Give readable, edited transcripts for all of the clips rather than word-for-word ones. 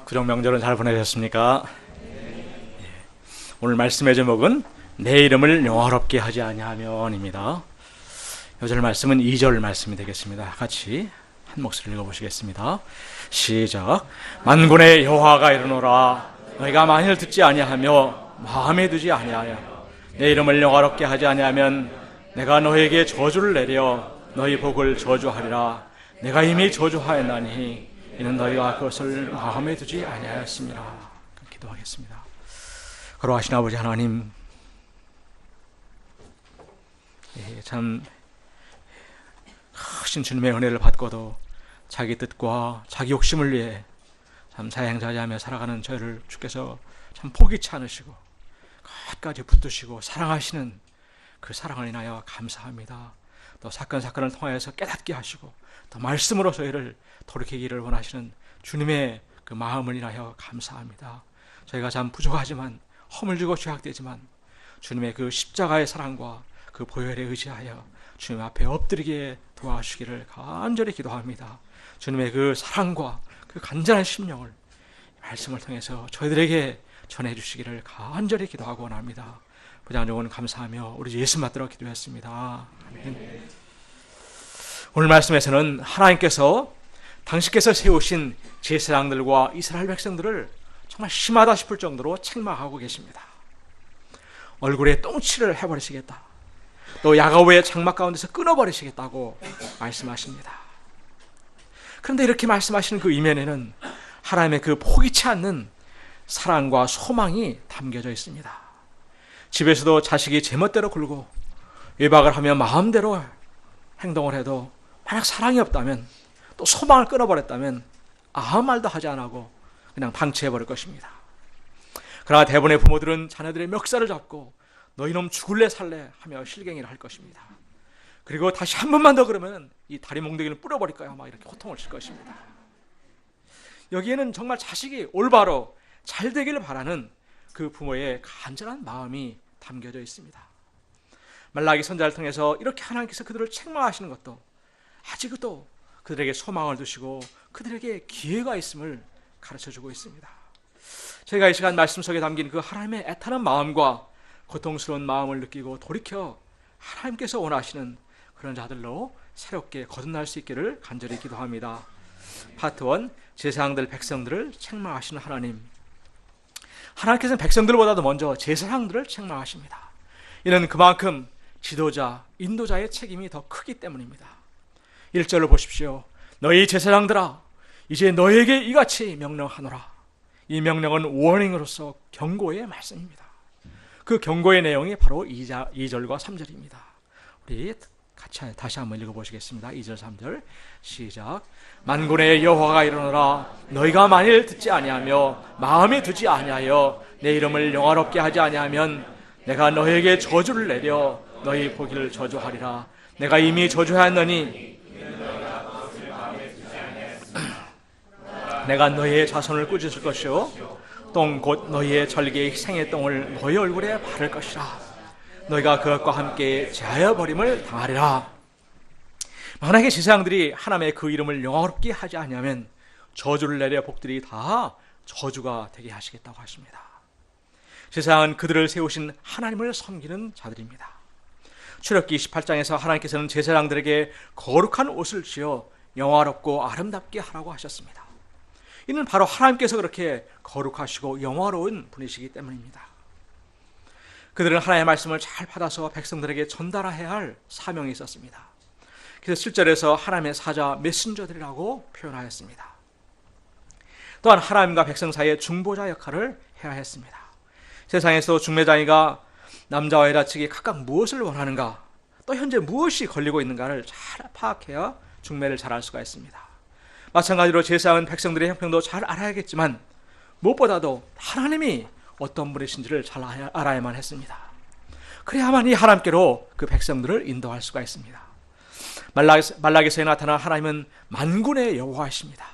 구정 명절은 잘 보내셨습니까? 오늘 말씀의 제목은 내 이름을 영화롭게 하지 아니하면입니다. 요절 말씀은 2절 말씀이 되겠습니다. 같이 한 목소리 읽어보시겠습니다. 시작. 만군의 여호와가 이르노라 너희가 만일 듣지 아니하며 마음에 두지 아니하여 내 이름을 영화롭게 하지 아니하면 내가 너희에게 저주를 내려 너희 복을 저주하리라. 내가 이미 저주하였나니 이는 너희가 그것을 마음에 두지 아니하였습니다. 기도하겠습니다. 거룩하신 아버지 하나님, 참 크신 주님의 은혜를 받고도 자기 뜻과 자기 욕심을 위해 참 자행자제하며 살아가는 저희를 주께서 참 포기치 않으시고 끝까지 붙드시고 사랑하시는 그 사랑을 인하여 감사합니다. 또 사건을 통하여서 깨닫게 하시고 또 말씀으로 저희를 돌이키기를 원하시는 주님의 그 마음을 인하여 감사합니다. 저희가 참 부족하지만 허물지고 죄악되지만 주님의 그 십자가의 사랑과 그 보혈에 의지하여 주님 앞에 엎드리게 도와주시기를 간절히 기도합니다. 주님의 그 사랑과 그 간절한 심령을 말씀을 통해서 저희들에게 전해주시기를 간절히 기도하고 원합니다. 부장종은 감사하며 우리 예수 받들어 기도했습니다. 아멘. 오늘 말씀에서는 하나님께서 당신께서 세우신 제사장들과 이스라엘 백성들을 정말 심하다 싶을 정도로 책망하고 계십니다. 얼굴에 똥칠을 해버리시겠다. 또 야곱의 장막 가운데서 끊어버리시겠다고 말씀하십니다. 그런데 이렇게 말씀하시는 그 이면에는 하나님의 그 포기치 않는 사랑과 소망이 담겨져 있습니다. 집에서도 자식이 제멋대로 굴고 외박을 하며 마음대로 행동을 해도 만약 사랑이 없다면 또 소망을 끊어버렸다면 아무 말도 하지 않고 그냥 방치해버릴 것입니다. 그러나 대부분의 부모들은 자녀들의 멱살을 잡고 너희놈 죽을래 살래 하며 실갱이를 할 것입니다. 그리고 다시 한 번만 더 그러면 이 다리 몽둥이를 뿌려버릴 거야 막 이렇게 호통을 칠 것입니다. 여기에는 정말 자식이 올바로 잘 되기를 바라는 그 부모의 간절한 마음이 담겨져 있습니다. 말라기 선지자를 통해서 이렇게 하나님께서 그들을 책망하시는 것도 아직도 그들에게 소망을 두시고 그들에게 기회가 있음을 가르쳐주고 있습니다. 저희가 이 시간 말씀 속에 담긴 그 하나님의 애타는 마음과 고통스러운 마음을 느끼고 돌이켜 하나님께서 원하시는 그런 자들로 새롭게 거듭날 수 있기를 간절히 기도합니다. 파트 1, 제사장들 백성들을 책망하시는 하나님. 하나님께서는 백성들보다도 먼저 제사장들을 책망하십니다. 이는 그만큼 지도자, 인도자의 책임이 더 크기 때문입니다. 1절을 보십시오. 너희 제사장들아 이제 너희에게 이같이 명령하노라. 이 명령은 워닝으로서 경고의 말씀입니다. 그 경고의 내용이 바로 2절과 3절입니다. 우리 같이 다시 한번 읽어보시겠습니다. 2절 3절 시작. 만군의 여호와가 이르노라 너희가 만일 듣지 아니하며 마음에 두지 아니하여 내 이름을 영화롭게 하지 아니하면 내가 너희에게 저주를 내려 너희 보기를 저주하리라. 내가 이미 저주하였느니 내가 너희의 자손을 꾸짖을 것이요 똥 곧 너희의 절개의 생의 똥을 너희 얼굴에 바를 것이라. 너희가 그것과 함께 제하여 버림을 당하리라. 만약에 제사장들이 하나님의 그 이름을 영화롭게 하지 않으면 저주를 내려 복들이 다 저주가 되게 하시겠다고 하십니다. 제사장은 그들을 세우신 하나님을 섬기는 자들입니다. 출애굽기 28장에서 하나님께서는 제사장들에게 거룩한 옷을 지어 영화롭고 아름답게 하라고 하셨습니다. 이는 바로 하나님께서 그렇게 거룩하시고 영화로운 분이시기 때문입니다. 그들은 하나님의 말씀을 잘 받아서 백성들에게 전달해야 할 사명이 있었습니다. 그래서 7절에서 하나님의 사자 메신저들이라고 표현하였습니다. 또한 하나님과 백성 사이의 중보자 역할을 해야 했습니다. 세상에서 중매장이가 남자와 여자 측이 각각 무엇을 원하는가, 또 현재 무엇이 걸리고 있는가를 잘 파악해야 중매를 잘 할 수가 있습니다. 마찬가지로 제사장은 백성들의 형편도 잘 알아야겠지만 무엇보다도 하나님이 어떤 분이신지를 잘 알아야만 했습니다. 그래야만 이 하나님께로 그 백성들을 인도할 수가 있습니다. 말라기서에 나타난 하나님은 만군의 여호와이십니다.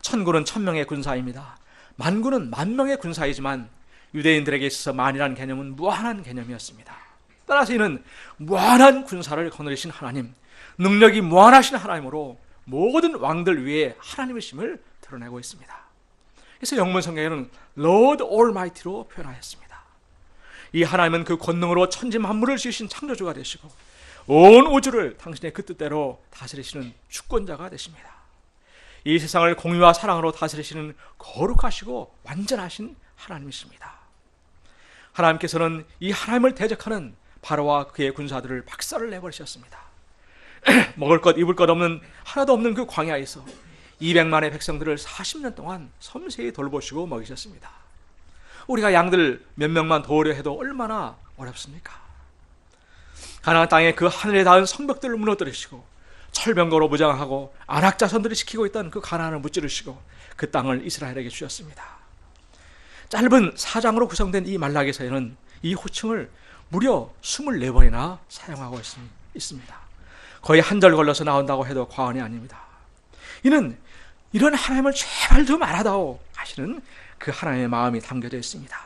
천군은 천명의 군사입니다. 만군은 만명의 군사이지만 유대인들에게 있어서 만이라는 개념은 무한한 개념이었습니다. 따라서 이는 무한한 군사를 거느리신 하나님, 능력이 무한하신 하나님으로 모든 왕들 위에 하나님의 심을 드러내고 있습니다. 그래서 영문 성경에는 Lord Almighty로 표현하였습니다. 이 하나님은 그 권능으로 천지 만물을 지으신 창조주가 되시고 온 우주를 당신의 그 뜻대로 다스리시는 주권자가 되십니다. 이 세상을 공의와 사랑으로 다스리시는 거룩하시고 완전하신 하나님이십니다. 하나님께서는 이 하나님을 대적하는 바로와 그의 군사들을 박살을 내버리셨습니다. 먹을 것 입을 것 없는 하나도 없는 그 광야에서 200만의 백성들을 40년 동안 섬세히 돌보시고 먹이셨습니다. 우리가 양들 몇 명만 도우려 해도 얼마나 어렵습니까? 가나안 땅에 그 하늘에 닿은 성벽들을 무너뜨리시고 철병거로 무장하고 안악 자손들이 지키고 있던 그 가나안을 무찌르시고 그 땅을 이스라엘에게 주셨습니다. 짧은 4장으로 구성된 이 말라기서에는 이 호칭을 무려 24번이나 사용하고 있습니다. 거의 한 절 걸러서 나온다고 해도 과언이 아닙니다. 이는 이런 하나님을 제발 좀 알아다오 하시는 그 하나님의 마음이 담겨져 있습니다.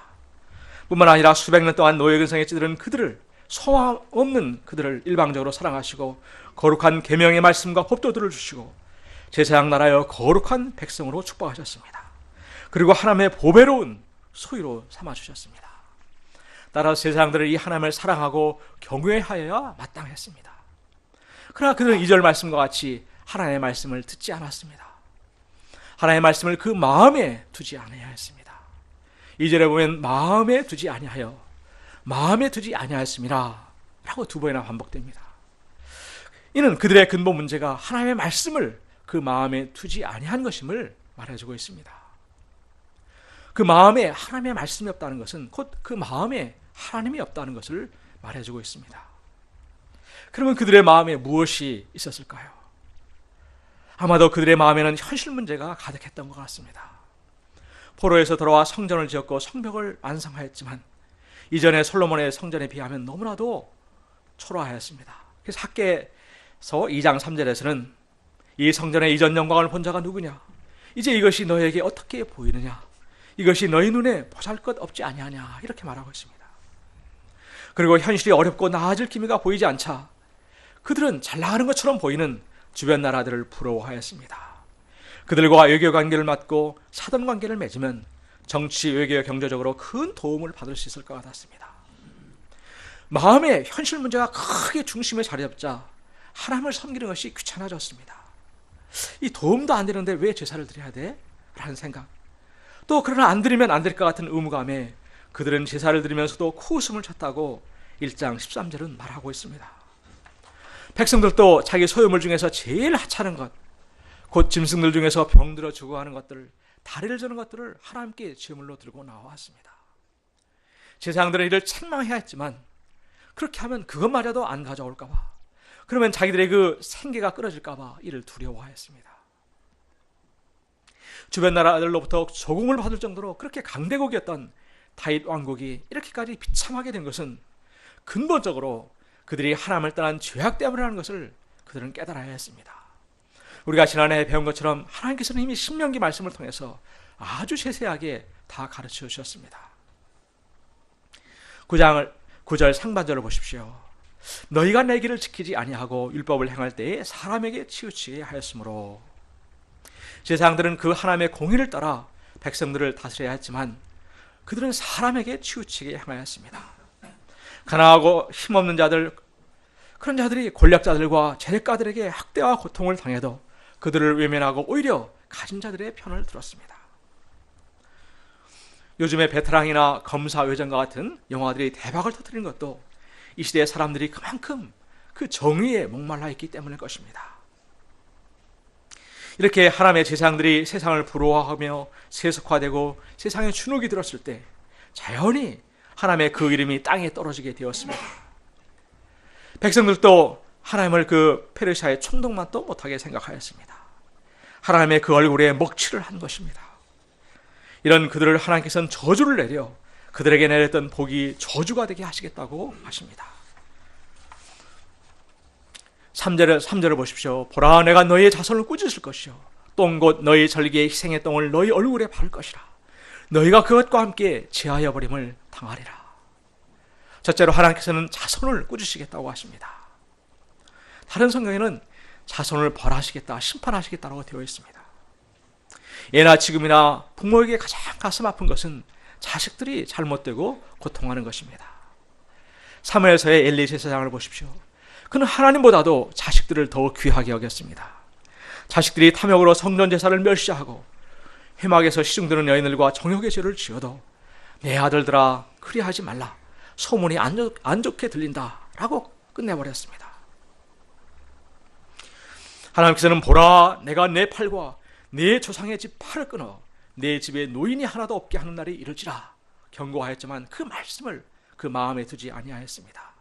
뿐만 아니라 수백 년 동안 노예 근성에 찌들은 그들을, 소망 없는 그들을 일방적으로 사랑하시고 거룩한 계명의 말씀과 법도들을 주시고 제사장 나라여 거룩한 백성으로 축복하셨습니다. 그리고 하나님의 보배로운 소유로 삼아주셨습니다. 따라서 제사장들은 이 하나님을 사랑하고 경외하여야 마땅했습니다. 그러나 그들은 2절 말씀과 같이 하나님의 말씀을 듣지 않았습니다. 하나님의 말씀을 그 마음에 두지 아니하여 했습니다. 2절에 보면 마음에 두지 아니하여, 마음에 두지 아니하였습니다 라고 2번이나 반복됩니다. 이는 그들의 근본 문제가 하나님의 말씀을 그 마음에 두지 아니한 것임을 말해주고 있습니다. 그 마음에 하나님의 말씀이 없다는 것은 곧 그 마음에 하나님이 없다는 것을 말해주고 있습니다. 그러면 그들의 마음에 무엇이 있었을까요? 아마도 그들의 마음에는 현실 문제가 가득했던 것 같습니다. 포로에서 돌아와 성전을 지었고 성벽을 완성하였지만 이전에 솔로몬의 성전에 비하면 너무나도 초라하였습니다. 그래서 학개서 2장 3절에서는 이 성전의 이전 영광을 본 자가 누구냐? 이제 이것이 너에게 어떻게 보이느냐? 이것이 너희 눈에 보잘것 없지 아니하냐? 이렇게 말하고 있습니다. 그리고 현실이 어렵고 나아질 기미가 보이지 않자 그들은 잘 나가는 것처럼 보이는 주변 나라들을 부러워하였습니다. 그들과 외교 관계를 맺고 사돈 관계를 맺으면 정치, 외교, 경제적으로 큰 도움을 받을 수 있을 것 같았습니다. 마음의 현실 문제가 크게 중심에 자리 잡자 하나님을 섬기는 것이 귀찮아졌습니다. 이 도움도 안 되는데 왜 제사를 드려야 돼? 라는 생각. 또 그러나 안 드리면 안 될 것 같은 의무감에 그들은 제사를 드리면서도 코웃음을 쳤다고 1장 13절은 말하고 있습니다. 백성들도 자기 소유물 중에서 제일 하찮은 것, 곧 짐승들 중에서 병들어 죽어가는 것들을, 다리를 저는 것들을 하나님께 제물로 들고 나왔습니다. 제사장들은 이를 책망해야 했지만 그렇게 하면 그것마저도 안 가져올까 봐, 그러면 자기들의 그 생계가 끊어질까 봐 이를 두려워하였습니다. 주변 나라들로부터 조공을 받을 정도로 그렇게 강대국이었던 다윗 왕국이 이렇게까지 비참하게 된 것은 근본적으로 그들이 하나님을 떠난 죄악 때문이라는 것을 그들은 깨달아야 했습니다. 우리가 지난해 배운 것처럼 하나님께서는 이미 신명기 말씀을 통해서 아주 세세하게 다 가르쳐 주셨습니다. 9절 상반절을 보십시오. 너희가 내 길을 지키지 아니하고 율법을 행할 때에 사람에게 치우치게 하였으므로. 제사장들은 그 하나님의 공의를 따라 백성들을 다스려야 했지만 그들은 사람에게 치우치게 행하였습니다. 가난하고 힘없는 자들, 그런 자들이 권력자들과 재력가들에게 학대와 고통을 당해도 그들을 외면하고 오히려 가진 자들의 편을 들었습니다. 요즘에 베테랑이나 검사 외전과 같은 영화들이 대박을 터뜨리는 것도 이 시대의 사람들이 그만큼 그 정의에 목말라 있기 때문일 것입니다. 이렇게 하나님의 제사장들이 세상을 부러워하며 세속화되고 세상에 주눅이 들었을 때 자연히 하나님의 그 이름이 땅에 떨어지게 되었습니다. 백성들도 하나님을 그 페르시아의 총독만도 못하게 생각하였습니다. 하나님의 그 얼굴에 먹칠을 한 것입니다. 이런 그들을 하나님께서는 저주를 내려 그들에게 내렸던 복이 저주가 되게 하시겠다고 하십니다. 3절을 보십시오. 보라, 내가 너희의 자손을 꾸짖을 것이요 똥 곧 너희 절기의 희생의 똥을 너희 얼굴에 바를 것이라. 너희가 그것과 함께 제하여 버림을 당하리라. 첫째로 하나님께서는 자손을 꾸짖으시겠다고 하십니다. 다른 성경에는 자손을 벌하시겠다, 심판하시겠다고 되어 있습니다. 예나 지금이나 부모에게 가장 가슴 아픈 것은 자식들이 잘못되고 고통하는 것입니다. 사무엘서의 엘리 제사장을 보십시오. 그는 하나님보다도 자식들을 더 귀하게 여겼습니다. 자식들이 탐욕으로 성전 제사를 멸시하고 회막에서 시중드는 여인들과 정욕의 죄를 지어도 내 아들들아 그리하지 말라, 소문이 안 좋게 들린다 라고 끝내버렸습니다. 하나님께서는 보라, 내가 내 팔과 내 조상의 집 팔을 끊어 내 집에 노인이 하나도 없게 하는 날이 이르지라 경고하였지만 그 말씀을 그 마음에 두지 아니하였습니다.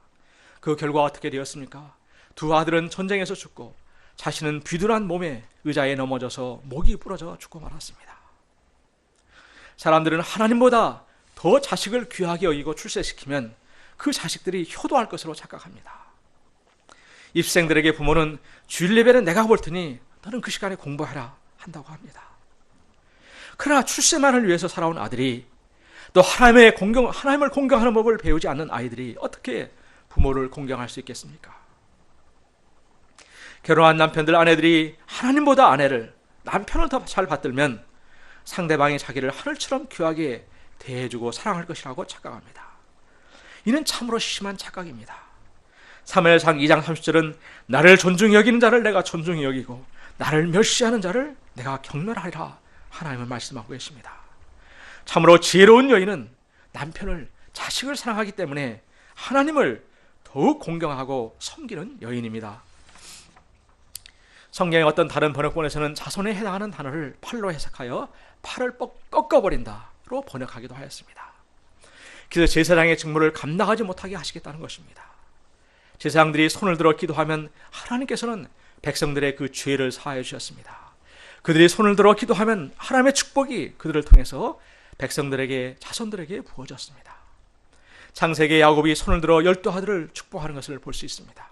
그 결과가 어떻게 되었습니까? 두 아들은 전쟁에서 죽고 자신은 비둔한 몸에 의자에 넘어져서 목이 부러져 죽고 말았습니다. 사람들은 하나님보다 더 자식을 귀하게 여기고 출세시키면 그 자식들이 효도할 것으로 착각합니다. 입생들에게 부모는 주일 예배는 내가 볼 테니 너는 그 시간에 공부해라 한다고 합니다. 그러나 출세만을 위해서 살아온 아들이, 또 하나님을 공경하는 법을 배우지 않는 아이들이 어떻게 부모를 공경할 수 있겠습니까? 결혼한 남편들, 아내들이 하나님보다 남편을 더 잘 받들면 상대방이 자기를 하늘처럼 귀하게 대해주고 사랑할 것이라고 착각합니다. 이는 참으로 심한 착각입니다. 사무엘상 2장 30절은 나를 존중히 여기는 자를 내가 존중히 여기고 나를 멸시하는 자를 내가 경멸하리라 하나님은 말씀하고 계십니다. 참으로 지혜로운 여인은 남편을, 자식을 사랑하기 때문에 하나님을 더욱 공경하고 섬기는 여인입니다. 성경의 어떤 다른 번역본에서는 자손에 해당하는 단어를 팔로 해석하여 팔을 꺾어버린다로 번역하기도 하였습니다. 그래서 제사장의 직무를 감당하지 못하게 하시겠다는 것입니다. 제사장들이 손을 들어 기도하면 하나님께서는 백성들의 그 죄를 사하여 주셨습니다. 그들이 손을 들어 기도하면 하나님의 축복이 그들을 통해서 백성들에게, 자손들에게 부어졌습니다. 창세기 야곱이 손을 들어 12아들을 축복하는 것을 볼 수 있습니다.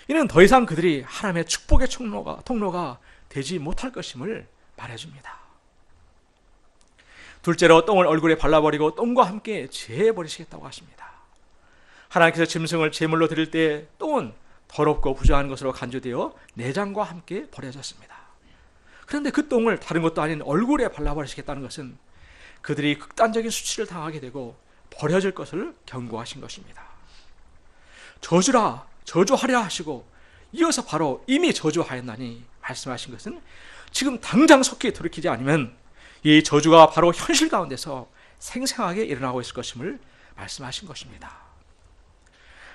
이는 더 이상 그들이 하나님의 축복의 통로가 되지 못할 것임을 말해줍니다. 둘째로 똥을 얼굴에 발라버리고 똥과 함께 제해버리시겠다고 하십니다. 하나님께서 짐승을 제물로 드릴 때 똥은 더럽고 부정한 것으로 간주되어 내장과 함께 버려졌습니다. 그런데 그 똥을 다른 것도 아닌 얼굴에 발라버리시겠다는 것은 그들이 극단적인 수치를 당하게 되고 버려질 것을 경고하신 것입니다. 저주하려 하시고 이어서 바로 이미 저주하였나니 말씀하신 것은 지금 당장 속히 돌이키지 않으면 이 저주가 바로 현실 가운데서 생생하게 일어나고 있을 것임을 말씀하신 것입니다.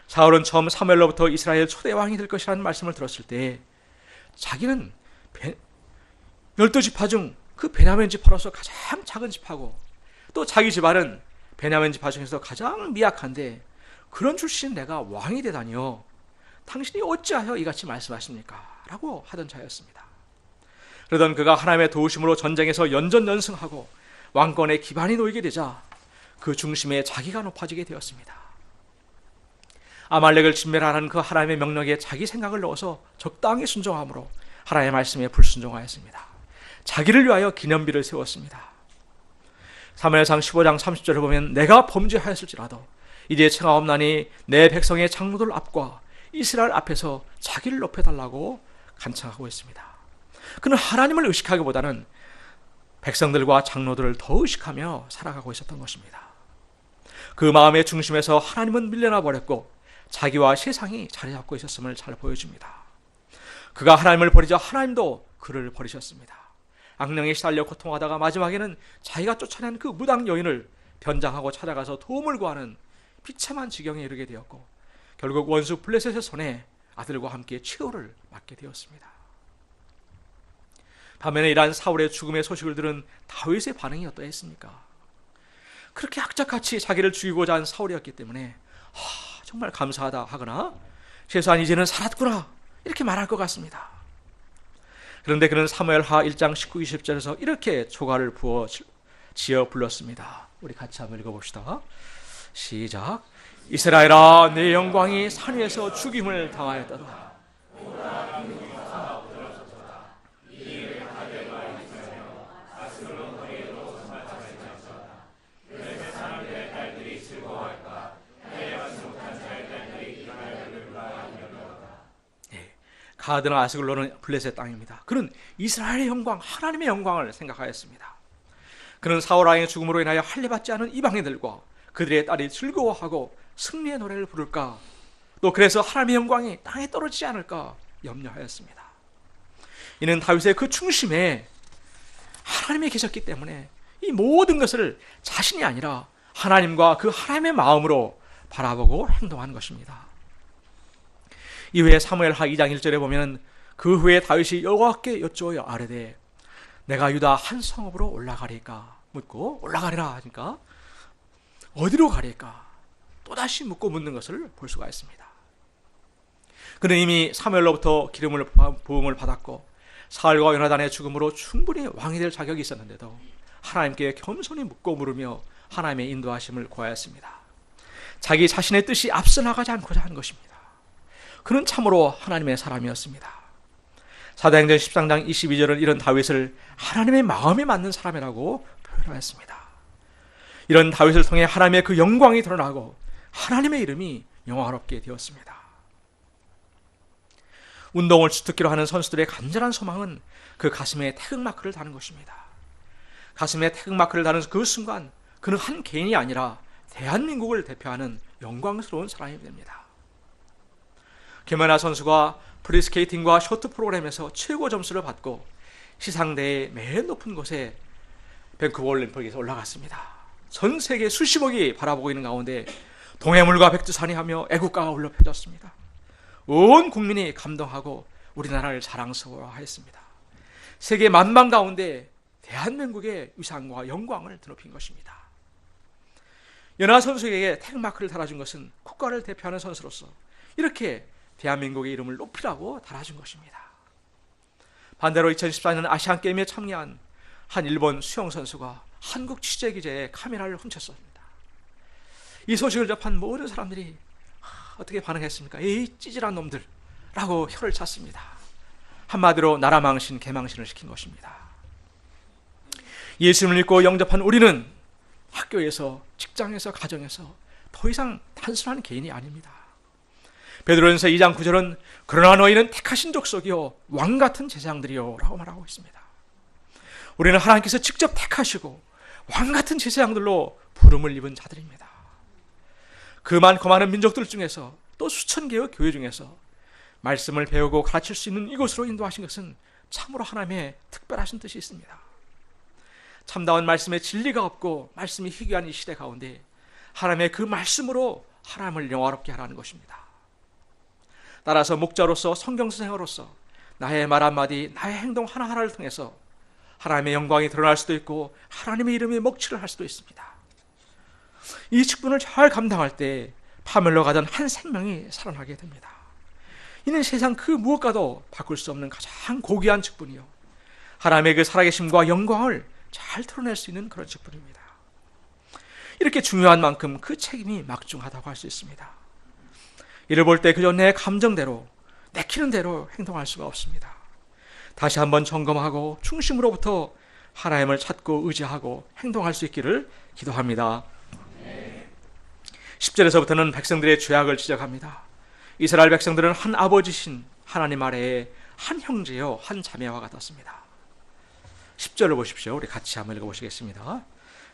사울은 처음 사무엘로부터 이스라엘 초대 왕이 될 것이라는 말씀을 들었을 때 자기는 12지파 중 그 베냐민 지파로서 가장 작은 지파고 또 자기 집안은 베냐민 지파 중에서 가장 미약한데 그런 출신 내가 왕이 되다니요, 당신이 어찌하여 이같이 말씀하십니까? 라고 하던 자였습니다. 그러던 그가 하나님의 도우심으로 전쟁에서 연전연승하고 왕권의 기반이 놓이게 되자 그 중심에 자기가 높아지게 되었습니다. 아말렉을 진멸하라는 그 하나님의 명령에 자기 생각을 넣어서 적당히 순종함으로 하나님의 말씀에 불순종하였습니다. 자기를 위하여 기념비를 세웠습니다. 사무엘상 15장 30절을 보면 내가 범죄하였을지라도 이제 청하옵나니 내 백성의 장로들 앞과 이스라엘 앞에서 자기를 높여달라고 간청하고 있습니다. 그는 하나님을 의식하기보다는 백성들과 장로들을 더 의식하며 살아가고 있었던 것입니다. 그 마음의 중심에서 하나님은 밀려나 버렸고 자기와 세상이 자리 잡고 있었음을 잘 보여줍니다. 그가 하나님을 버리자 하나님도 그를 버리셨습니다. 악령에 시달려 고통하다가 마지막에는 자기가 쫓아낸 그 무당 여인을 변장하고 찾아가서 도움을 구하는 비참한 지경에 이르게 되었고 결국 원수 블레셋의 손에 아들과 함께 최후를 맞게 되었습니다. 반면에 이러한 사울의 죽음의 소식을 들은 다윗의 반응이 어떠했습니까? 그렇게 악착같이 자기를 죽이고자 한 사울이었기 때문에 정말 감사하다 하거나 최소한 이제는 살았구나 이렇게 말할 것 같습니다. 그런데 그는 사무엘하 1장 19, 20절에서 이렇게 조가를 부어 지어 불렀습니다. 우리 같이 한번 읽어봅시다. 시작. 이스라엘아, 내 영광이 산 위에서 죽임을 당하였도다. 가드나 아스글론은 블레셋 땅입니다. 그는 이스라엘의 영광, 하나님의 영광을 생각하였습니다. 그는 사울 왕의 죽음으로 인하여 할례받지 않은 이방인들과 그들의 딸이 즐거워하고 승리의 노래를 부를까, 또 그래서 하나님의 영광이 땅에 떨어지지 않을까 염려하였습니다. 이는 다윗의 그 중심에 하나님이 계셨기 때문에 이 모든 것을 자신이 아니라 하나님과 그 하나님의 마음으로 바라보고 행동한 것입니다. 이후에 사무엘하 2장 1절에 보면 그 후에 다윗이 여호와께 여쭈어 아뢰되 내가 유다 한 성읍으로 올라가리까 묻고 올라가리라 하니까 어디로 가리까 또다시 묻고 묻는 것을 볼 수가 있습니다. 그는 이미 사무엘로부터 부음을 받았고 사울과 요나단의 죽음으로 충분히 왕이 될 자격이 있었는데도 하나님께 겸손히 묻고 물으며 하나님의 인도하심을 구하였습니다. 자기 자신의 뜻이 앞서 나가지 않고자 한 것입니다. 그는 참으로 하나님의 사람이었습니다. 사도행전 13장 22절은 이런 다윗을 하나님의 마음에 맞는 사람이라고 표현하였습니다. 이런 다윗을 통해 하나님의 그 영광이 드러나고 하나님의 이름이 영화롭게 되었습니다. 운동을 주특기로 하는 선수들의 간절한 소망은 그 가슴에 태극마크를 다는 것입니다. 가슴에 태극마크를 다는 그 순간 그는 한 개인이 아니라 대한민국을 대표하는 영광스러운 사람이 됩니다. 김연아 선수가 프리스케이팅과 쇼트 프로그램에서 최고 점수를 받고 시상대의 맨 높은 곳에 밴쿠버 올림픽에서 올라갔습니다. 전 세계 수십억이 바라보고 있는 가운데 동해물과 백두산이 하며 애국가가 울려 펴졌습니다. 온 국민이 감동하고 우리나라를 자랑스러워하였습니다. 세계 만방 가운데 대한민국의 위상과 영광을 드높인 것입니다. 연하 선수에게 태극마크를 달아준 것은 국가를 대표하는 선수로서 이렇게 대한민국의 이름을 높이라고 달아준 것입니다. 반대로 2014년 아시안게임에 참여한 한 일본 수영선수가 한국 취재기자의 카메라를 훔쳤습니다. 이 소식을 접한 모든 사람들이 어떻게 반응했습니까? 에이 찌질한 놈들 라고 혀를 찼습니다. 한마디로 나라 망신, 개망신을 시킨 것입니다. 예수님을 믿고 영접한 우리는 학교에서, 직장에서, 가정에서 더 이상 단순한 개인이 아닙니다. 베드로전서 2장 9절은 그러나 너희는 택하신 족속이요 왕같은 제사장들이요 라고 말하고 있습니다. 우리는 하나님께서 직접 택하시고 왕같은 제사장들로 부름을 입은 자들입니다. 그 많고 많은 민족들 중에서 또 수천 개의 교회 중에서 말씀을 배우고 가르칠 수 있는 이곳으로 인도하신 것은 참으로 하나님의 특별하신 뜻이 있습니다. 참다운 말씀에 진리가 없고 말씀이 희귀한 이 시대 가운데 하나님의 그 말씀으로 하나님을 영화롭게 하라는 것입니다. 따라서 목자로서 성경선생으로서 나의 말 한마디, 나의 행동 하나하나를 통해서 하나님의 영광이 드러날 수도 있고 하나님의 이름에 먹칠을 할 수도 있습니다. 이 직분을 잘 감당할 때 파멸로 가던 한 생명이 살아나게 됩니다. 이는 세상 그 무엇과도 바꿀 수 없는 가장 고귀한 직분이요 하나님의 그 살아계심과 영광을 잘 드러낼 수 있는 그런 직분입니다. 이렇게 중요한 만큼 그 책임이 막중하다고 할 수 있습니다. 이를 볼 때 그저 내 감정대로, 내키는 대로 행동할 수가 없습니다. 다시 한번 점검하고 중심으로부터 하나님을 찾고 의지하고 행동할 수 있기를 기도합니다. 10절에서부터는 백성들의 죄악을 지적합니다. 이스라엘 백성들은 한 아버지신 하나님 아래에 한 형제요 한 자매와 같았습니다. 10절을 보십시오. 우리 같이 한번 읽어보시겠습니다.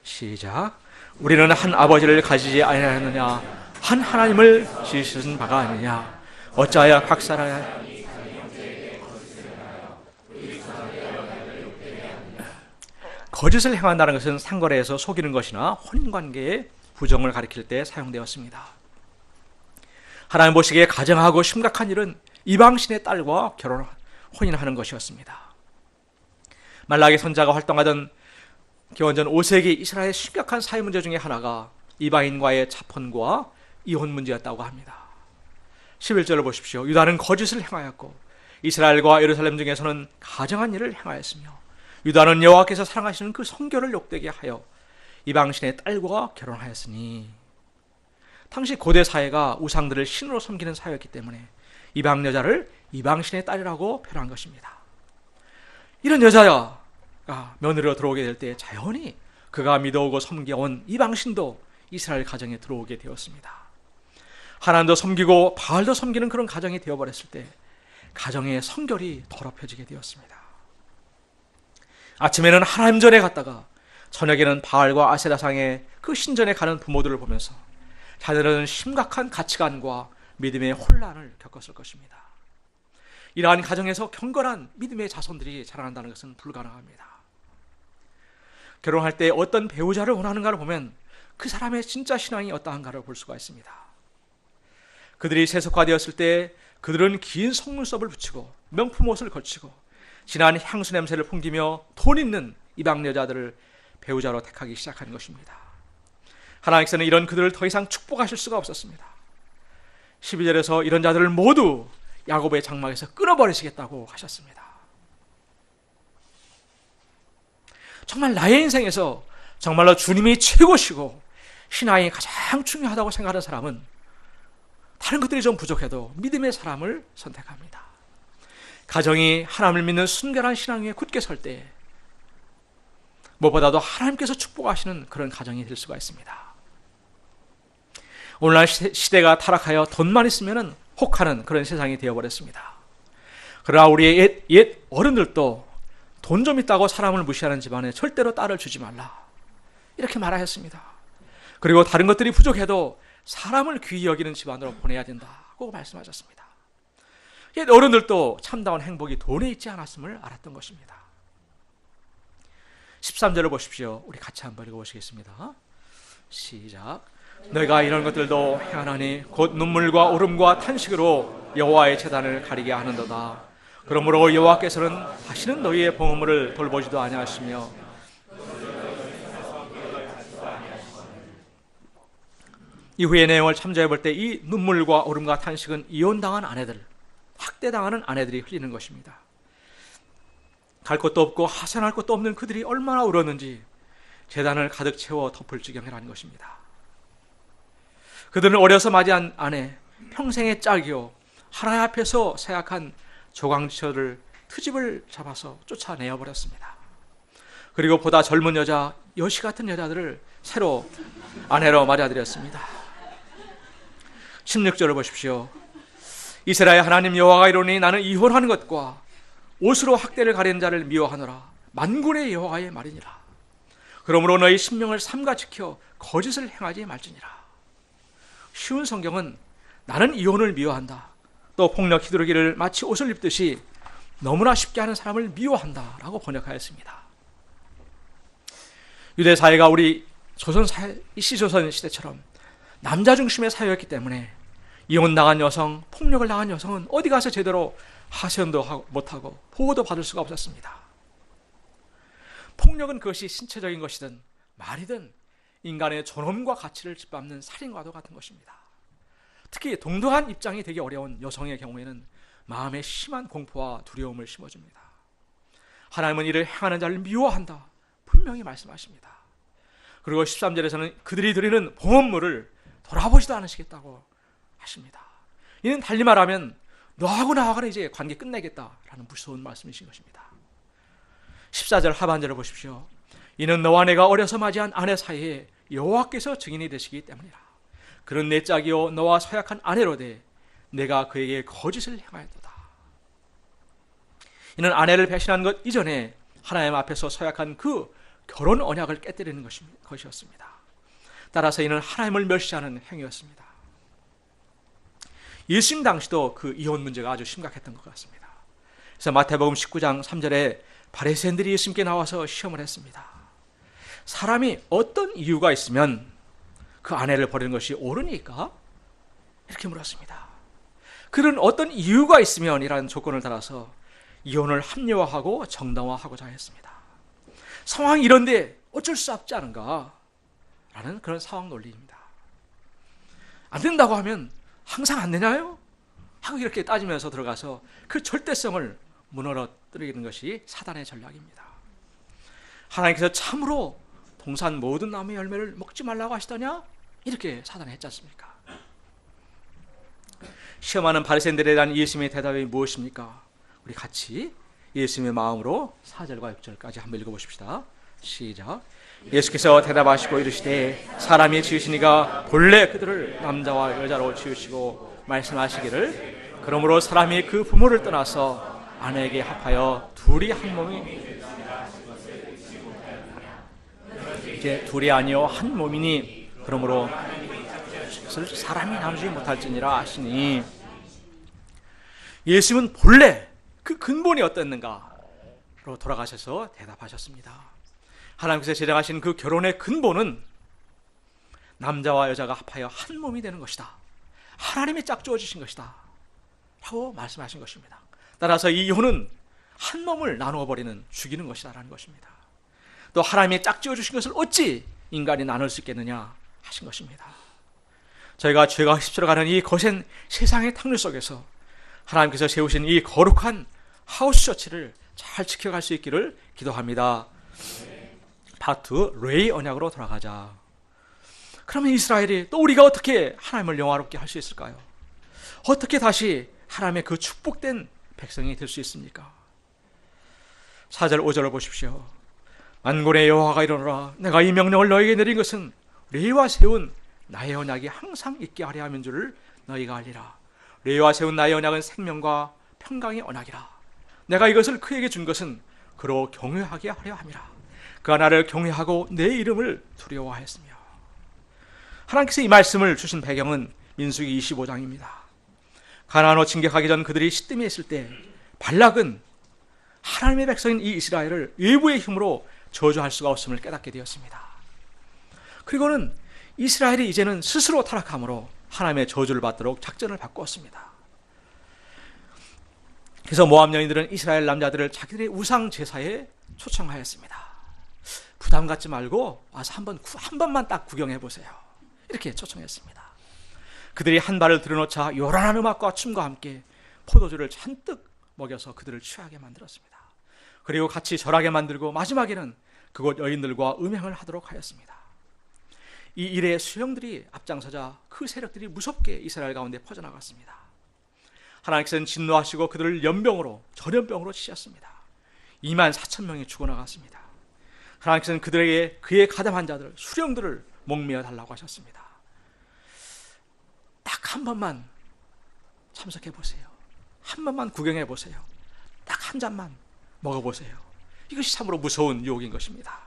시작. 우리는 한 아버지를 가지지 아니하였느냐, 한 하나님을 지으신 바가 아니냐, 어찌하여 각 사람 거짓을 행한다는 것은 상거래에서 속이는 것이나 혼인관계의 부정을 가리킬 때 사용되었습니다. 하나님 보시기에 가정하고 심각한 일은 이방신의 딸과 혼인하는 것이었습니다. 말라기 선자가 활동하던 기원전 5세기 이스라엘의 심각한 사회 문제 중에 하나가 이방인과의 차폰과 이혼 문제였다고 합니다. 11절을 보십시오. 유다는 거짓을 행하였고 이스라엘과 예루살렘 중에서는 가정한 일을 행하였으며 유다는 여호와께서 사랑하시는 그 성결을 욕되게 하여 이방신의 딸과 결혼하였으니, 당시 고대 사회가 우상들을 신으로 섬기는 사회였기 때문에 이방 여자를 이방신의 딸이라고 표현한 것입니다. 이런 여자가 며느리로 들어오게 될 때 자연히 그가 믿어오고 섬겨온 이방신도 이스라엘 가정에 들어오게 되었습니다. 하나님도 섬기고 바알도 섬기는 그런 가정이 되어버렸을 때 가정의 성결이 더럽혀지게 되었습니다. 아침에는 하나님 전에 갔다가 저녁에는 바알과 아세라상의 그 신전에 가는 부모들을 보면서 자녀들은 심각한 가치관과 믿음의 혼란을 겪었을 것입니다. 이러한 가정에서 경건한 믿음의 자손들이 자라난다는 것은 불가능합니다. 결혼할 때 어떤 배우자를 원하는가를 보면 그 사람의 진짜 신앙이 어떠한가를 볼 수가 있습니다. 그들이 세속화되었을 때 그들은 긴 속눈썹을 붙이고 명품 옷을 걸치고 진한 향수 냄새를 풍기며 돈 있는 이방 여자들을 배우자로 택하기 시작한 것입니다. 하나님께서는 이런 그들을 더 이상 축복하실 수가 없었습니다. 12절에서 이런 자들을 모두 야곱의 장막에서 끊어버리시겠다고 하셨습니다. 정말 나의 인생에서 정말로 주님이 최고시고 신앙이 가장 중요하다고 생각하는 사람은 다른 것들이 좀 부족해도 믿음의 사람을 선택합니다. 가정이 하나님을 믿는 순결한 신앙 위에 굳게 설 때 무엇보다도 하나님께서 축복하시는 그런 가정이 될 수가 있습니다. 오늘날 시대가 타락하여 돈만 있으면 혹하는 그런 세상이 되어버렸습니다. 그러나 우리의 옛 어른들도 돈 좀 있다고 사람을 무시하는 집안에 절대로 딸을 주지 말라 이렇게 말하였습니다. 그리고 다른 것들이 부족해도 사람을 귀히 여기는 집안으로 보내야 된다고 말씀하셨습니다. 옛 어른들도 참다운 행복이 돈에 있지 않았음을 알았던 것입니다. 13절을 보십시오. 우리 같이 한번 읽어보시겠습니다. 시작. 너희가 이런 것들도 행하나니 곧 눈물과 울음과 탄식으로 여호와의 제단을 가리게 하는도다. 그러므로 여호와께서는 다시는 너희의 봉헌물을 돌보지도 아니하시며 이후의 내용을 참조해 볼 때 이 눈물과 울음과 탄식은 이혼당한 아내들, 학대당하는 아내들이 흘리는 것입니다. 갈 곳도 없고 하산할 곳도 없는 그들이 얼마나 울었는지 제단을 가득 채워 덮을 지경이라는 것입니다. 그들은 어려서 맞이한 아내, 평생의 짝이요 하나님 앞에서 세약한 조강지처를 트집을 잡아서 쫓아내어 버렸습니다. 그리고 보다 젊은 여자, 여시 같은 여자들을 새로 아내로 맞아들였습니다. 16절을 보십시오. 이스라엘 하나님 여호와가 이르노니 나는 이혼하는 것과 옷으로 학대를 가리는 자를 미워하노라. 만군의 여호와의 말이니라. 그러므로 너희 신명을 삼가 지켜 거짓을 행하지 말지니라. 쉬운 성경은 나는 이혼을 미워한다, 또 폭력 휘두르기를 마치 옷을 입듯이 너무나 쉽게 하는 사람을 미워한다 라고 번역하였습니다. 유대 사회가 우리 시조선 시대처럼 남자 중심의 사회였기 때문에 이혼당한 여성, 폭력을 당한 여성은 어디 가서 제대로 하소연도 못하고 보호도 받을 수가 없었습니다. 폭력은 그것이 신체적인 것이든 말이든 인간의 존엄과 가치를 짓밟는 살인과도 같은 것입니다. 특히 동등한 입장이 되기 어려운 여성의 경우에는 마음에 심한 공포와 두려움을 심어줍니다. 하나님은 이를 행하는 자를 미워한다 분명히 말씀하십니다. 그리고 13절에서는 그들이 드리는 봉헌물을 돌아보지도 않으시겠다고 하십니다. 이는 달리 말하면 너하고 나하고는 이제 관계 끝내겠다라는 무서운 말씀이신 것입니다. 14절 하반절을 보십시오. 이는 너와 내가 어려서 맞이한 아내 사이에 여호와께서 증인이 되시기 때문이라. 그는 내 짝이요 너와 서약한 아내로되 내가 그에게 거짓을 행하였도다. 이는 아내를 배신한 것 이전에 하나님 앞에서 서약한 그 결혼 언약을 깨뜨리는 것이었습니다. 따라서 이는 하나님을 멸시하는 행위였습니다. 예수님 당시도 그 이혼 문제가 아주 심각했던 것 같습니다. 그래서 마태복음 19장 3절에 바리새인들이 예수님께 나와서 시험을 했습니다. 사람이 어떤 이유가 있으면 그 아내를 버리는 것이 옳으니까? 이렇게 물었습니다. 그런 어떤 이유가 있으면 이라는 조건을 따라서 이혼을 합리화하고 정당화하고자 했습니다. 상황이 이런데 어쩔 수 없지 않은가? 라는 그런 상황 논리입니다. 안 된다고 하면 항상 안 되나요? 하고 이렇게 따지면서 들어가서 그 절대성을 무너뜨리는 것이 사단의 전략입니다. 하나님께서 참으로 동산 모든 나무의 열매를 먹지 말라고 하시더냐? 이렇게 사단이 했지 않습니까? 시험하는 바리새인들에 대한 예수님의 대답이 무엇입니까? 우리 같이 예수님의 마음으로 4절과 6절까지 한번 읽어보십시다. 시작. 예수께서 대답하시고 이르시되 사람이 지으시니가 본래 그들을 남자와 여자로 지으시고 말씀하시기를 그러므로 사람이 그 부모를 떠나서 아내에게 합하여 둘이 한 몸이, 이제 둘이 아니요 한 몸이니 그러므로 것을 사람이 나누지 못할지니라 하시니, 예수님은 본래 그 근본이 어땠는가로 돌아가셔서 대답하셨습니다. 하나님께서 제정하신 그 결혼의 근본은 남자와 여자가 합하여 한 몸이 되는 것이다. 하나님이 짝지어 주신 것이다 라고 말씀하신 것입니다. 따라서 이 이혼은 한 몸을 나누어 버리는, 죽이는 것이다라는 것입니다. 또 하나님이 짝지어 주신 것을 어찌 인간이 나눌 수 있겠느냐 하신 것입니다. 저희가 죄가 휩쓸어가는 이 거센 세상의 탕류 속에서 하나님께서 세우신 이 거룩한 하우스 처치를 잘 지켜갈 수 있기를 기도합니다. 파트 레이 언약으로 돌아가자. 그러면 이스라엘이 또 우리가 어떻게 하나님을 영화롭게 할 수 있을까요? 어떻게 다시 하나님의 그 축복된 백성이 될 수 있습니까? 4절 5절을 보십시오. 만군의 여호와가 이르노라, 내가 이 명령을 너희에게 내린 것은 레위와 세운 나의 언약이 항상 있게 하려 함인 줄을 너희가 알리라. 레위와 세운 나의 언약은 생명과 평강의 언약이라. 내가 이것을 그에게 준 것은 그로 경외하게 하려 함이라. 그가 나를 경외하고 내 이름을 두려워하였으며. 하나님께서 이 말씀을 주신 배경은 민수기 25장입니다. 가나안으로 진격하기 전 그들이 시드미에 있을 때 발락은 하나님의 백성인 이 이스라엘을 외부의 힘으로 저주할 수가 없음을 깨닫게 되었습니다. 그리고는 이스라엘이 이제는 스스로 타락함으로 하나님의 저주를 받도록 작전을 바꾸었습니다. 그래서 모압 여인들은 이스라엘 남자들을 자기들의 우상 제사에 초청하였습니다. 부담 갖지 말고 와서 한 번만 딱 구경해 보세요. 이렇게 초청했습니다. 그들이 한 발을 들여놓자 요란한 음악과 춤과 함께 포도주를 잔뜩 먹여서 그들을 취하게 만들었습니다. 그리고 같이 절하게 만들고 마지막에는 그곳 여인들과 음행을 하도록 하였습니다. 이 일에 수령들이 앞장서자 그 세력들이 무섭게 이스라엘 가운데 퍼져나갔습니다. 하나님께서는 진노하시고 그들을 연병으로, 전염병으로 치셨습니다. 24,000명이 죽어나갔습니다. 하나님께서는 그들에게 그의 가담한 자들, 수령들을 목매어 달라고 하셨습니다. 딱 한 번만 참석해 보세요. 한 번만 구경해 보세요. 딱 한 잔만 먹어보세요. 이것이 참으로 무서운 유혹인 것입니다.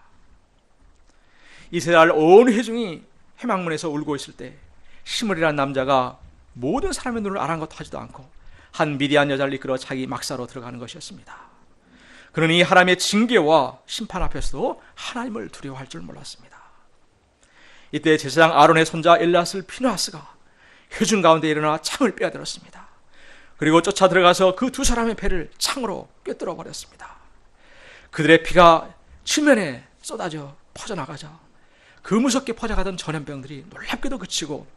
이스라엘 온 회중이 회막문에서 울고 있을 때 시므리라는 남자가 모든 사람의 눈을 아랑곳하지도 않고 한 미디안 여자를 이끌어 자기 막사로 들어가는 것이었습니다. 그러니 하나님의 징계와 심판 앞에서도 하나님을 두려워할 줄 몰랐습니다. 이때 제사장 아론의 손자 엘리아스를 피느하스가 회중 가운데 일어나 창을 빼앗들었습니다. 그리고 쫓아 들어가서 그 두 사람의 배를 창으로 꿰뚫어 버렸습니다. 그들의 피가 지면에 쏟아져 퍼져나가자 그 무섭게 퍼져가던 전염병들이 놀랍게도 그치고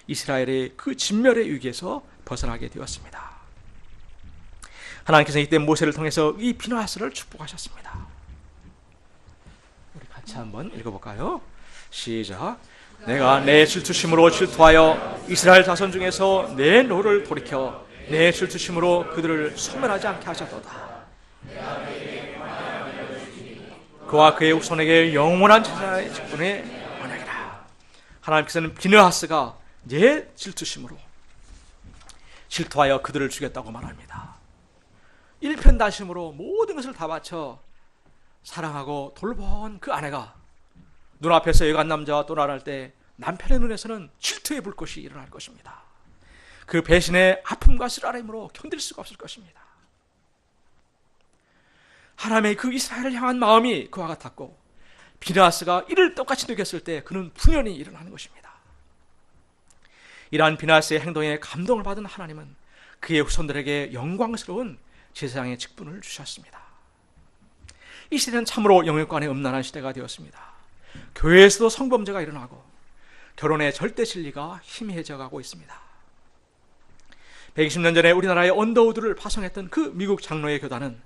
이스라엘의 그 진멸의 위기에서 벗어나게 되었습니다. 하나님께서 이때 모세를 통해서 이 비느하스를 축복하셨습니다. 우리 같이 한번 읽어볼까요? 시작. 내가 내 질투심으로 질투하여 이스라엘 자손 중에서 내 노를 돌이켜 내 질투심으로 그들을 소멸하지 않게 하셨도다. 그와 그의 후손에게 영원한 제사의 직분의 언약이라. 하나님께서는 비느하스가 내 질투심으로 질투하여 그들을 죽였다고 말합니다. 일편단심으로 모든 것을 다 바쳐 사랑하고 돌보아온 그 아내가 눈앞에서 여간 남자와 떠나갈 때 남편의 눈에서는 질투의 불꽃이 일어날 것입니다. 그 배신의 아픔과 쓰라림으로 견딜 수가 없을 것입니다. 하나님의 그 이스라엘을 향한 마음이 그와 같았고 비느하스가 이를 똑같이 느꼈을 때 그는 분연히 일어나는 것입니다. 이러한 비느하스의 행동에 감동을 받은 하나님은 그의 후손들에게 영광스러운 제사장의 직분을 주셨습니다. 이 시대는 참으로 영육간의 음란한 시대가 되었습니다. 교회에서도 성범죄가 일어나고 결혼의 절대 진리가 희미해져 가고 있습니다. 120년 전에 우리나라의 언더우드를 파송했던 그 미국 장로의 교단은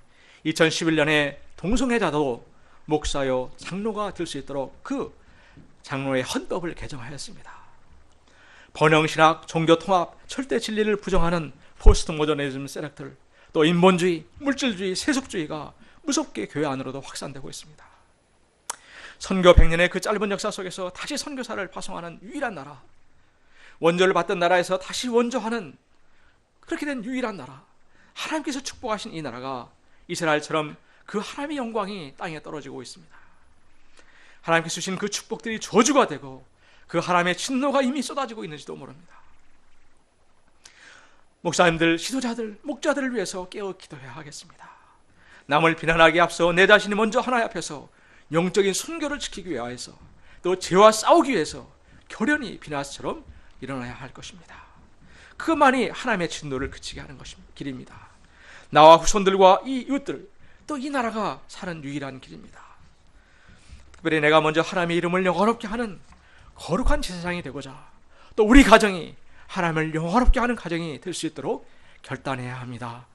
2011년에 동성애자도 목사요 장로가 될 수 있도록 그 장로의 헌법을 개정하였습니다. 번영신학, 종교통합, 절대 진리를 부정하는 포스트 모더니즘 세력들, 또 인본주의, 물질주의, 세속주의가 무섭게 교회 안으로도 확산되고 있습니다. 선교 100년의 그 짧은 역사 속에서 다시 선교사를 파송하는 유일한 나라, 원조를 받던 나라에서 다시 원조하는 그렇게 된 유일한 나라, 하나님께서 축복하신 이 나라가 이스라엘처럼 그 하나님의 영광이 땅에 떨어지고 있습니다. 하나님께서 주신 그 축복들이 저주가 되고 그 하나님의 진노가 이미 쏟아지고 있는지도 모릅니다. 목사님들, 지도자들, 목자들을 위해서 깨어 기도해야 하겠습니다. 남을 비난하기에 앞서 내 자신이 먼저 하나님 앞에서 영적인 순결을 지키기 위하여서, 또 죄와 싸우기 위해서 결연히 비나스처럼 일어나야 할 것입니다. 그것만이 하나님의 진노를 그치게 하는 길입니다. 나와 후손들과 이 이웃들, 또 이 나라가 사는 유일한 길입니다. 특별히 내가 먼저 하나님의 이름을 영화롭게 하는 거룩한 제사장이 되고자, 또 우리 가정이 하나님을 영화롭게 하는 가정이 될 수 있도록 결단해야 합니다.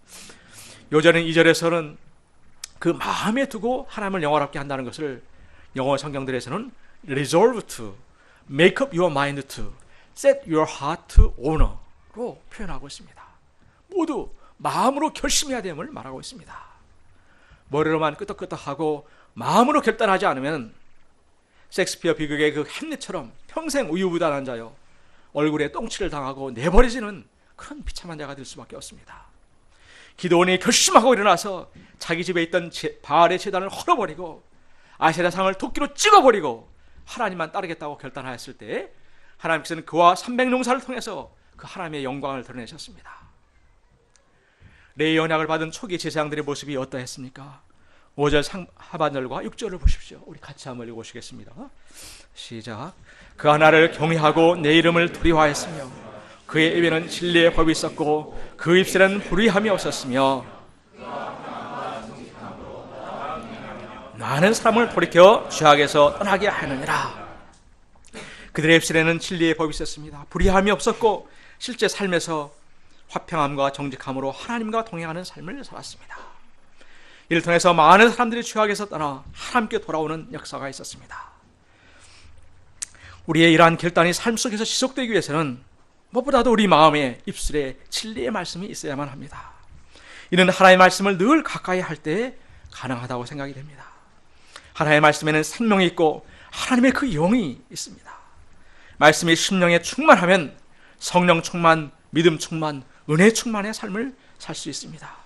요절은 2절에서는 그 마음에 두고 하나님을 영화롭게 한다는 것을 영어 성경들에서는 resolve to, make up your mind to, set your heart to honor로 표현하고 있습니다. 모두 마음으로 결심해야 됨을 말하고 있습니다. 머리로만 끄덕끄덕하고 마음으로 결단하지 않으면 셰익스피어 비극의 그 햄릿처럼 평생 우유부단한 자요, 얼굴에 똥칠을 당하고 내버려지는 그런 비참한 자가 될 수밖에 없습니다. 기드온이 결심하고 일어나서 자기 집에 있던 바알의 제단을 헐어버리고 아세라상을 도끼로 찍어버리고 하나님만 따르겠다고 결단하였을 때 하나님께서는 그와 300용사를 통해서 그 하나님의 영광을 드러내셨습니다. 레위 언약을 받은 초기 제사장들의 모습이 어떠했습니까? 5절 하반절과 6절을 보십시오. 우리 같이 한번 읽어보시겠습니다. 시작. 그 하나를 경외하고 내 이름을 두려워하였으며 그의 입에는 진리의 법이 있었고 그 입술에는 불의함이 없었으며 많은 사람을 돌이켜 죄악에서 떠나게 하느니라. 그들의 입술에는 진리의 법이 있었습니다. 불의함이 없었고 실제 삶에서 화평함과 정직함으로 하나님과 동행하는 삶을 살았습니다. 이를 통해서 많은 사람들이 죄악에서 떠나 하나님께 돌아오는 역사가 있었습니다. 우리의 이러한 결단이 삶 속에서 지속되기 위해서는 무엇보다도 우리 마음에 입술에 진리의 말씀이 있어야만 합니다. 이는 하나님의 말씀을 늘 가까이 할 때 가능하다고 생각이 됩니다. 하나님의 말씀에는 생명이 있고 하나님의 그 영이 있습니다. 말씀이 심령에 충만하면 성령 충만, 믿음 충만, 은혜 충만의 삶을 살 수 있습니다.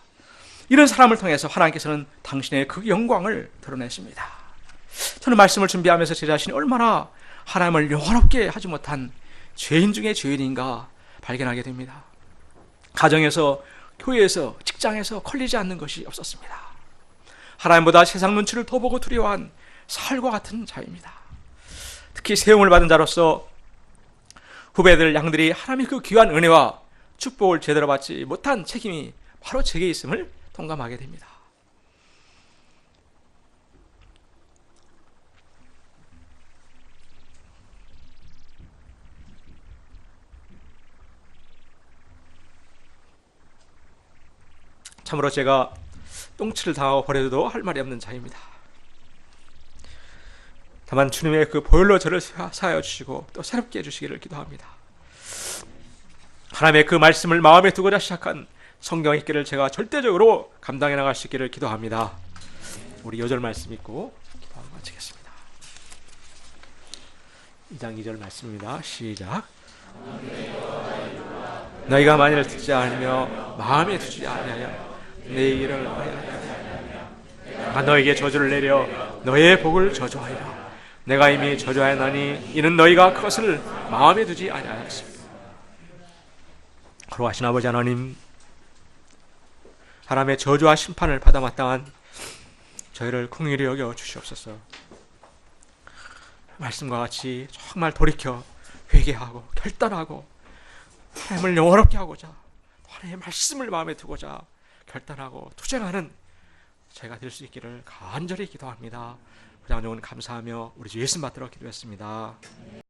이런 사람을 통해서 하나님께서는 당신의 그 영광을 드러내십니다. 저는 말씀을 준비하면서 제 자신이 얼마나 하나님을 영화롭게 하지 못한 죄인 중에 죄인인가 발견하게 됩니다. 가정에서, 교회에서, 직장에서 걸리지 않는 것이 없었습니다. 하나님보다 세상 눈치를 더 보고 두려워한 사울과 같은 자입니다. 특히 세움을 받은 자로서 후배들 양들이 하나님의 그 귀한 은혜와 축복을 제대로 받지 못한 책임이 바로 제게 있음을 동감하게 됩니다. 참으로 제가 똥칠을 당하고 버려도 할 말이 없는 자입니다. 다만 주님의 그 보혈로 저를 사하여 주시고 또 새롭게 해주시기를 기도합니다. 하나님의 그 말씀을 마음에 두고자 시작한 성경 읽기를 제가 절대적으로 감당해 나갈 수 있기를 기도합니다. 우리 요절 말씀 읽고 기도하고 마치겠습니다. 2장 2절 말씀입니다. 시작. 너희가 만일 듣지 않으며 마음에 두지 아니하여 내 일을 내가 너에게 저주를 내려 너의 복을 저주하리라. 내가 이미 저주하였나니 이는 너희가 그것을 마음에 두지 아니하였습니다. 거룩하신 아버지 하나님, 하나님의 저주와 심판을 받아 마땅한 저희를 긍휼히 여겨 주시옵소서. 말씀과 같이 정말 돌이켜 회개하고 결단하고 하나님을 영원롭게 하고자, 하나님의 말씀을 마음에 두고자 결단하고 투쟁하는 저희가 될 수 있기를 간절히 기도합니다. 부장님은 감사하며 우리 주 예수 받들어 기도했습니다.